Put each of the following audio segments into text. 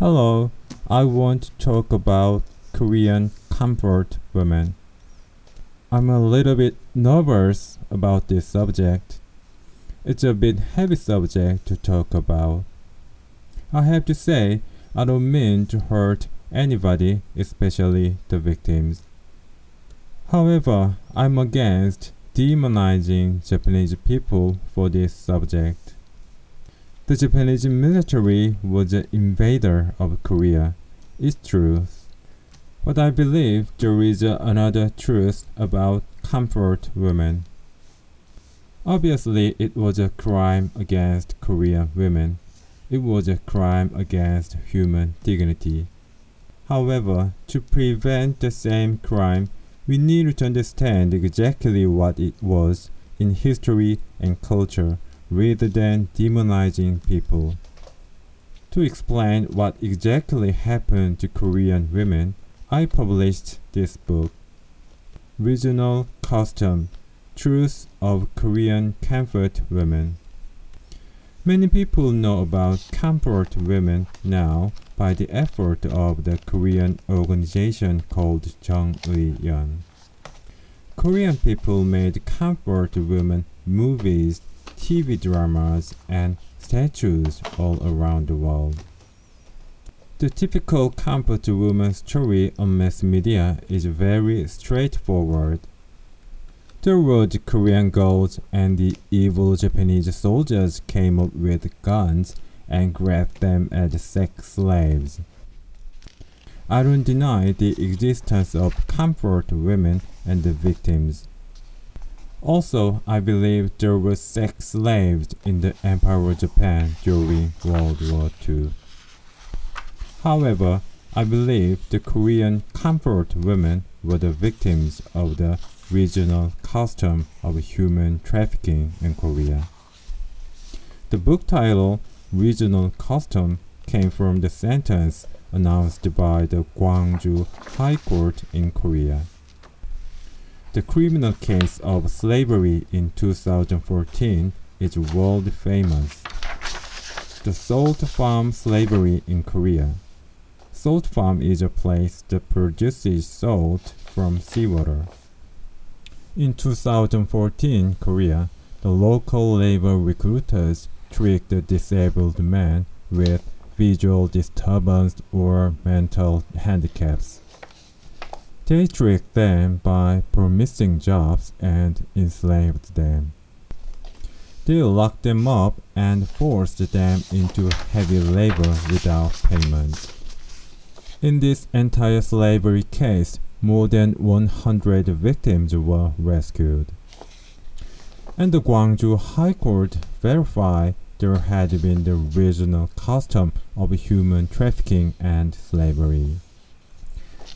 Hello, I want to talk about Korean comfort women. I'm a little bit nervous about this subject. It's a bit heavy subject to talk about. I have to say, I don't mean to hurt anybody, especially the victims. However, I'm against demonizing Japanese people for this subject. The Japanese military was an invader of Korea. It's true. But I believe there is another truth about comfort women. Obviously, it was a crime against Korean women. It was a crime against human dignity. However, to prevent the same crime, we need to understand exactly what it was in history and culture rather than demonizing people. To explain what exactly happened to Korean women, I published this book, Regional Custom: Truths of Korean Comfort Women. Many people know about comfort women now by the effort of the Korean organization called Jeong-eun. Korean people made comfort women movies, TV dramas, and statues all around the world. The typical comfort woman story on mass media is very straightforward. The rude Korean girls and the evil Japanese soldiers came up with guns and grabbed them as sex slaves. I don't deny the existence of comfort women and the victims. Also, I believe there were sex slaves in the Empire of Japan during World War II. However, I believe the Korean comfort women were the victims of the regional custom of human trafficking in Korea. The book title, Regional Custom, came from the sentence announced by the Gwangju High Court in Korea. The criminal case of slavery in 2014 is world famous. The salt farm slavery in Korea. Salt farm is a place that produces salt from seawater. In 2014 Korea, the local labor recruiters tricked the disabled men with visual disturbance or mental handicaps. They tricked them by promising jobs and enslaved them. They locked them up and forced them into heavy labor without payment. In this anti-slavery case, more than 100 victims were rescued. And the Gwangju High Court verified there had been the regional custom of human trafficking and slavery.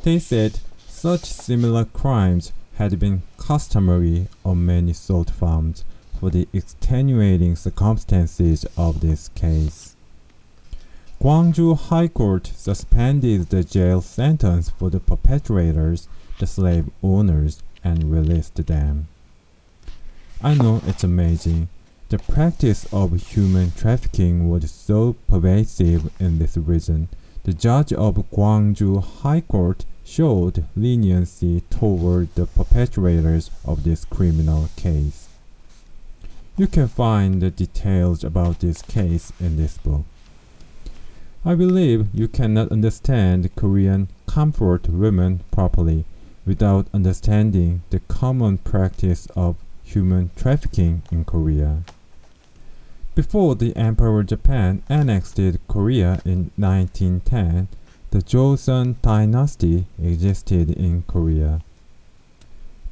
They said such similar crimes had been customary on many salt farms for the extenuating circumstances of this case. Gwangju High Court suspended the jail sentence for the perpetrators, the slave owners, and released them. I know it's amazing. The practice of human trafficking was so pervasive in this region. The judge of Gwangju High Court showed leniency toward the perpetrators of this criminal case. You can find the details about this case in this book. I believe you cannot understand Korean comfort women properly without understanding the common practice of human trafficking in Korea. Before the Emperor of Japan annexed Korea in 1910, the Chosun Dynasty existed in Korea.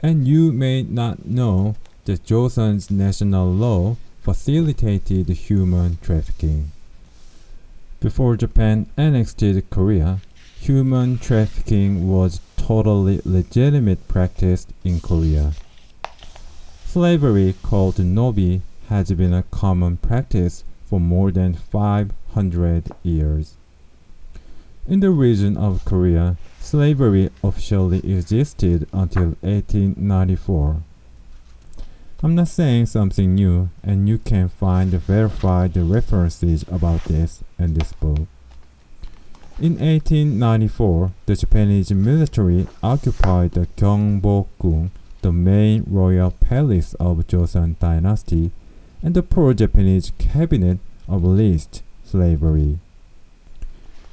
And you may not know that Chosun's national law facilitated human trafficking. Before Japan annexed Korea, human trafficking was totally legitimate practice in Korea. Slavery called Nobi has been a common practice for more than 500 years. In the region of Korea, slavery officially existed until 1894. I'm not saying something new, and you can find verified references about this in this book. In 1894, the Japanese military occupied the Gyeongbokgung, the main royal palace of Chosun Dynasty, and the pro-Japanese cabinet abolished slavery.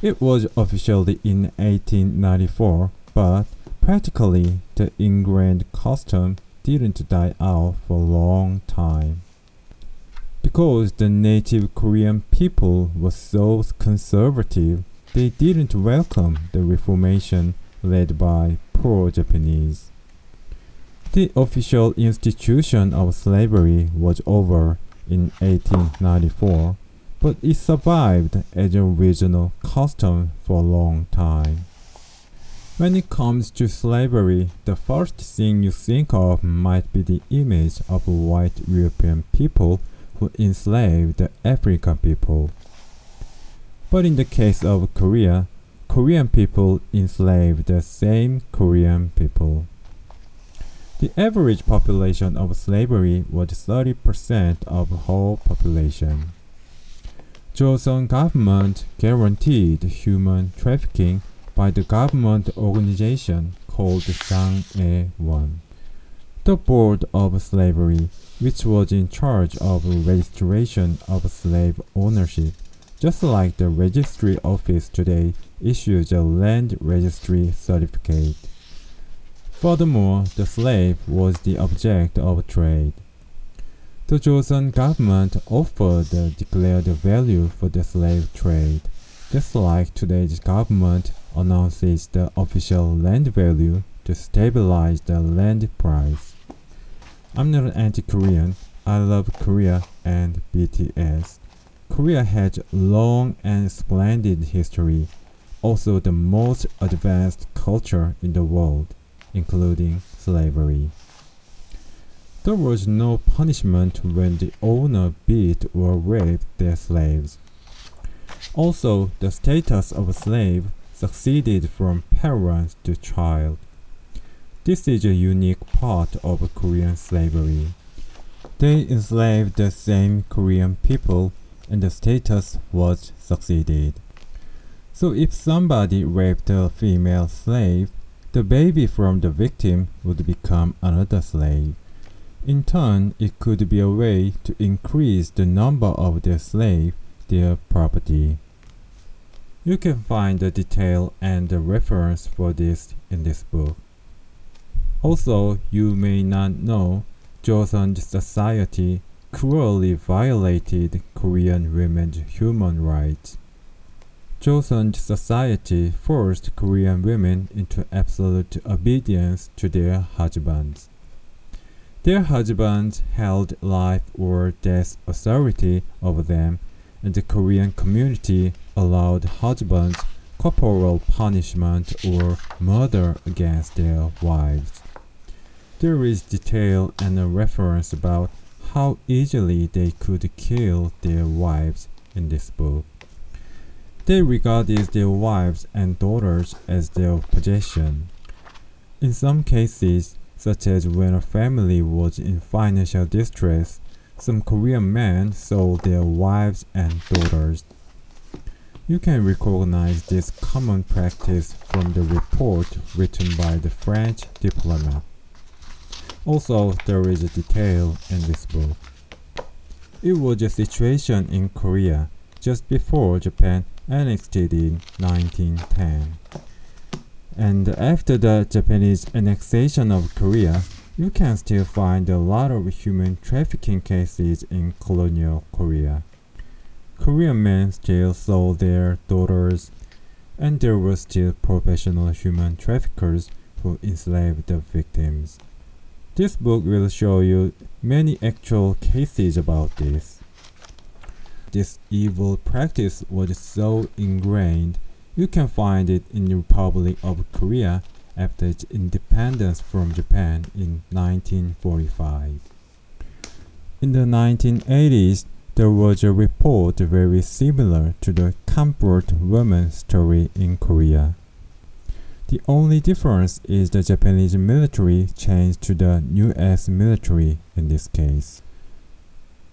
It was officially in 1894, but practically the ingrained custom didn't die out for a long time. Because the native Korean people were so conservative, they didn't welcome the Reformation led by pro-Japanese. The official institution of slavery was over in 1894, but it survived as a regional custom for a long time. When it comes to slavery, the first thing you think of might be the image of white European people who enslaved the African people. But in the case of Korea, Korean people enslaved the same Korean people. The average population of slavery was 30% of the whole population. Joseon government guaranteed human trafficking by the government organization called Sang-e-won. The Board of Slavery, which was in charge of registration of slave ownership, just like the registry office today issues a land registry certificate. Furthermore, the slave was the object of trade. The Joseon government offered the declared value for the slave trade, just like today's government announces the official land value to stabilize the land price. I'm not an anti-Korean. I love Korea and BTS. Korea has a long and splendid history, also the most advanced culture in the world, including slavery. There was no punishment when the owner beat or raped their slaves. Also, the status of a slave succeeded from parent to child. This is a unique part of Korean slavery. They enslaved the same Korean people and the status was succeeded. So if somebody raped a female slave, the baby from the victim would become another slave. In turn, it could be a way to increase the number of their slave, their property. You can find the detail and the reference for this in this book. Also, you may not know, Joseon society cruelly violated Korean women's human rights. Chosun society forced Korean women into absolute obedience to their husbands. Their husbands held life or death authority over them, and the Korean community allowed husbands corporal punishment or murder against their wives. There is detail and a reference about how easily they could kill their wives in this book. They regarded their wives and daughters as their possession. In some cases, such as when a family was in financial distress, some Korean men sold their wives and daughters. You can recognize this common practice from the report written by the French diplomat. Also, there is a detail in this book. It was a situation in Korea just before Japan annexed it in 1910. And after the Japanese annexation of Korea, you can still find a lot of human trafficking cases in colonial Korea. Korean men still sold their daughters, and there were still professional human traffickers who enslaved the victims. This book will show you many actual cases about this. This evil practice was so ingrained, you can find it in the Republic of Korea after its independence from Japan in 1945. In the 1980s, there was a report very similar to the comfort woman story in Korea. The only difference is the Japanese military changed to the US military in this case.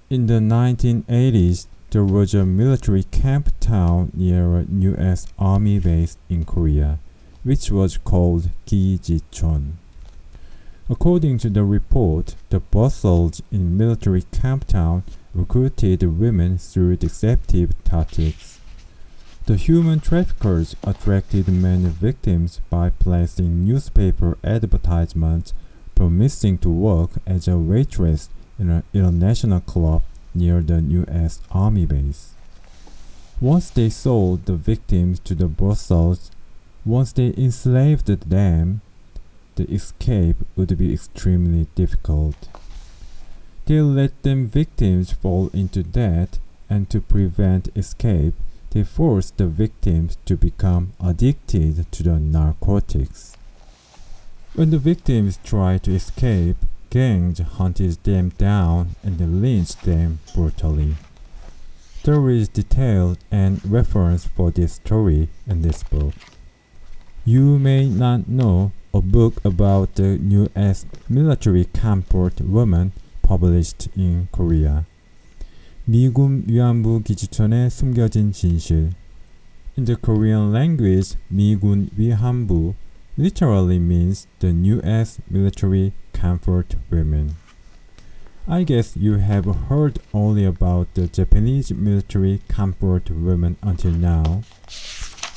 In the 1980s, There was a military camp town near a U.S. Army base in Korea, which was called Gijichon. According to the report, the brothels in military camp town recruited women through deceptive tactics. The human traffickers attracted many victims by placing newspaper advertisements promising to work as a waitress in an international club near the U.S. Army base. Once they sold the victims to the brothels, once they enslaved them, the escape would be extremely difficult. They let them victims fall into debt, and to prevent escape, they forced the victims to become addicted to the narcotics. When the victims tried to escape, gangs hunted them down and lynched them brutally. There is detail and reference for this story in this book. You may not know a book about the U.S. military comfort woman published in Korea. 미군 위안부 기지촌에 숨겨진 진실. In the Korean language, 미군 위안부 literally means the U.S. military comfort women. I guess you have heard only about the Japanese military comfort women until now.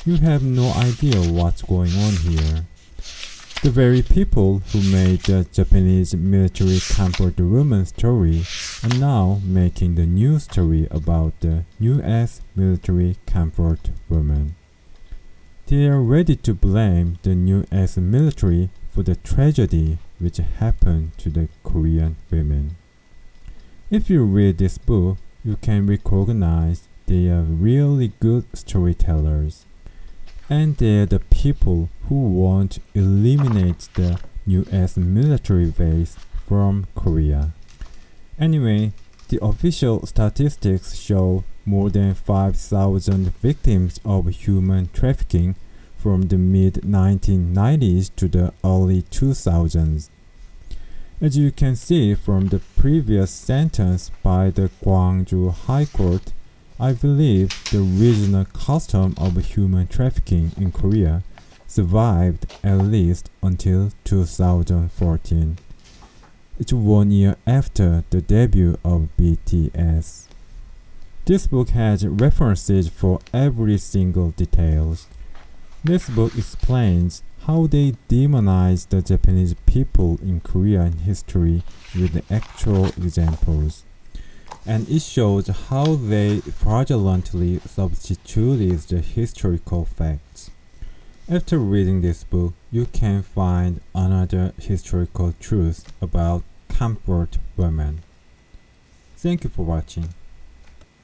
You have no idea what's going on here. The very people who made the Japanese military comfort woman story are now making the new story about the U.S. military comfort woman. They are ready to blame the U.S. military for the tragedy which happened to the Korean women. If you read this book, you can recognize they are really good storytellers. And they are the people who want to eliminate the U.S. military base from Korea. Anyway, the official statistics show more than 5,000 victims of human trafficking from the mid-1990s to the early 2000s. As you can see from the previous sentence by the Gwangju High Court, I believe the regional custom of human trafficking in Korea survived at least until 2014. It's 1 year after the debut of BTS. This book has references for every single detail. This book explains how they demonized the Japanese people in Korean history with actual examples. And it shows how they fraudulently substituted the historical facts. After reading this book, you can find another historical truth about comfort women. Thank you for watching.